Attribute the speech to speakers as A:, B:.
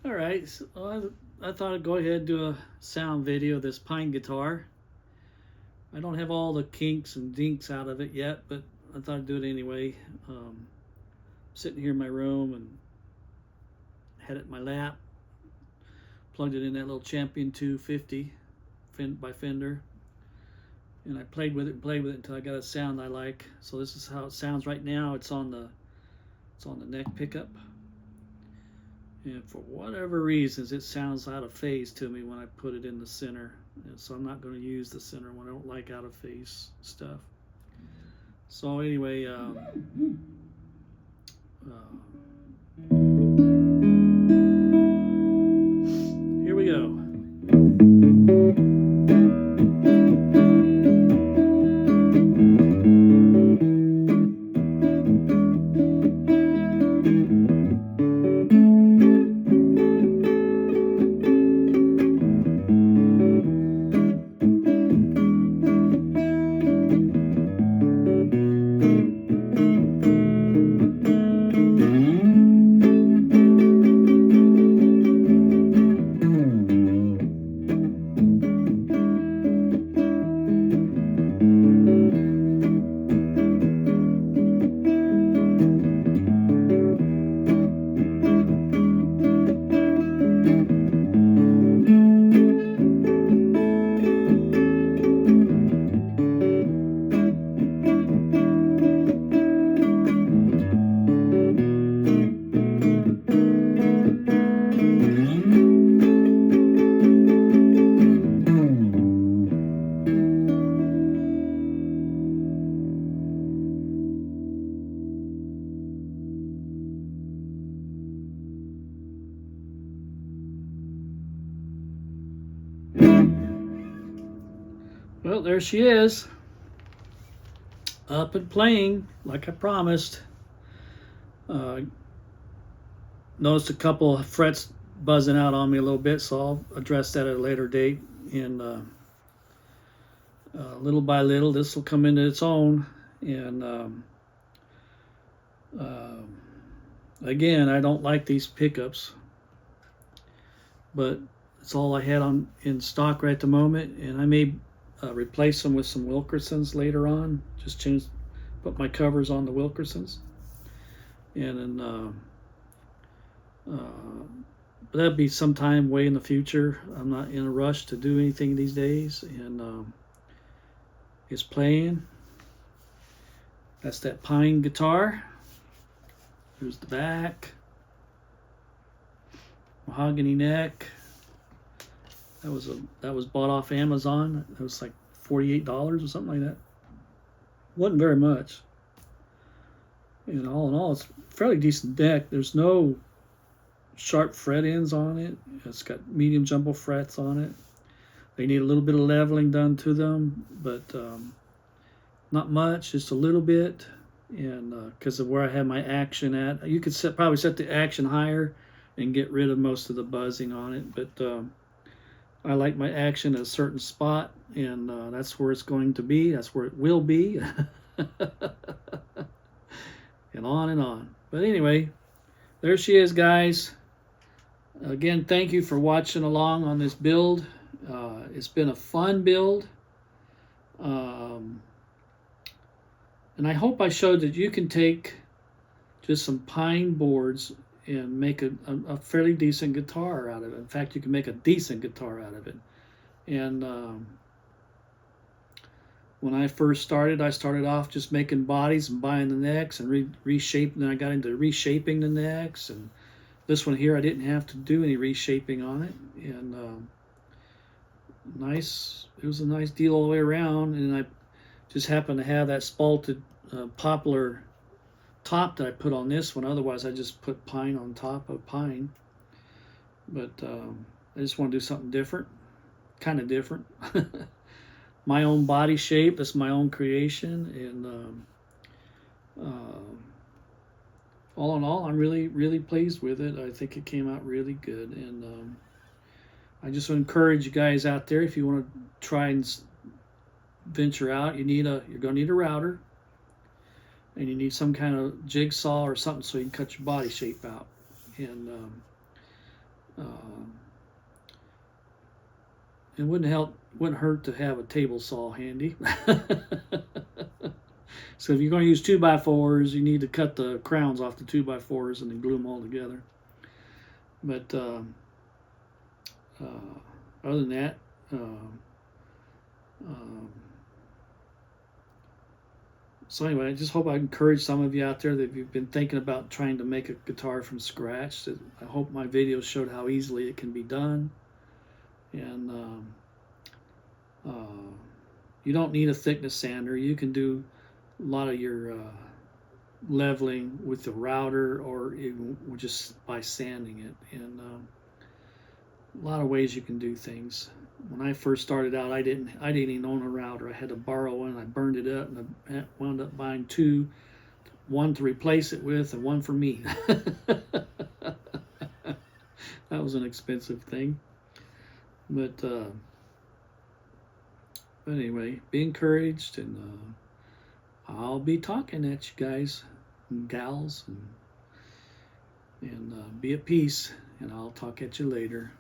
A: All right, so I thought I'd go ahead and do a sound video of this pine guitar. I don't have all the kinks and dinks out of it yet, but I thought I'd do it anyway. Sitting here in my room and had it in my lap, plugged it in that little Champion 250 by Fender, and I played with it and played with it until I got a sound I like. So this is how it sounds right now. It's on the neck pickup. And for whatever reasons, it sounds out of phase to me when I put it in the center. And so I'm not going to use the center when I don't like out of phase stuff. So anyway, here we go. Well, there she is, up and playing like I promised. Noticed a couple of frets buzzing out on me a little bit, so I'll address that at a later date. And little by little, this will come into its own. And again, I don't like these pickups, but it's all I had in stock right at the moment, and I may replace them with some Wilkersons later on. Just put my covers on the Wilkersons, and then but that'd be sometime way in the future. I'm not in a rush to do anything these days, and it's playing. That's that pine guitar. Here's the back, mahogany neck. That was bought off Amazon. It was like $48 or something like that. Wasn't very much. And all in all, it's a fairly decent deck. There's no sharp fret ends on it. It's got medium jumbo frets on it. They need a little bit of leveling done to them, but not much, just a little bit. And because of where I have my action at, you could probably set the action higher and get rid of most of the buzzing on it. But I like my action at a certain spot, and that's where it's going to be. That's where it will be. And on and on. But anyway, there she is, guys. Again, thank you for watching along on this build. It's been a fun build. And I hope I showed that you can take just some pine boards and make a fairly decent guitar out of it. In fact, you can make a decent guitar out of it. And when I first started, I started off just making bodies and buying the necks and reshaping. Then I got into reshaping the necks. And this one here, I didn't have to do any reshaping on it. And nice. It was a nice deal all the way around. And I just happened to have that spalted poplar top that I put on this one. Otherwise, I just put pine on top of pine. But I just want to do something different, kind of different. My own body shape. That's my own creation. And all in all, I'm really, really pleased with it. I think it came out really good. And I just want to encourage you guys out there, if you want to try and venture out, you're going to need a router. And you need some kind of jigsaw or something so you can cut your body shape out. And It wouldn't hurt to have a table saw handy. So if you're going to use 2x4s, you need to cut the crowns off the 2x4s and then glue them all together. But other than that, so anyway, I just hope I encourage some of you out there that you've been thinking about trying to make a guitar from scratch. I hope my videos showed how easily it can be done. And you don't need a thickness sander. You can do a lot of your leveling with the router, or even just by sanding it. And a lot of ways you can do things. When I first started out, I didn't even own a router. I had to borrow one. I burned it up, and I wound up buying two, one to replace it with, and one for me. That was an expensive thing. But anyway, be encouraged, and I'll be talking at you guys and gals, and be at peace, and I'll talk at you later.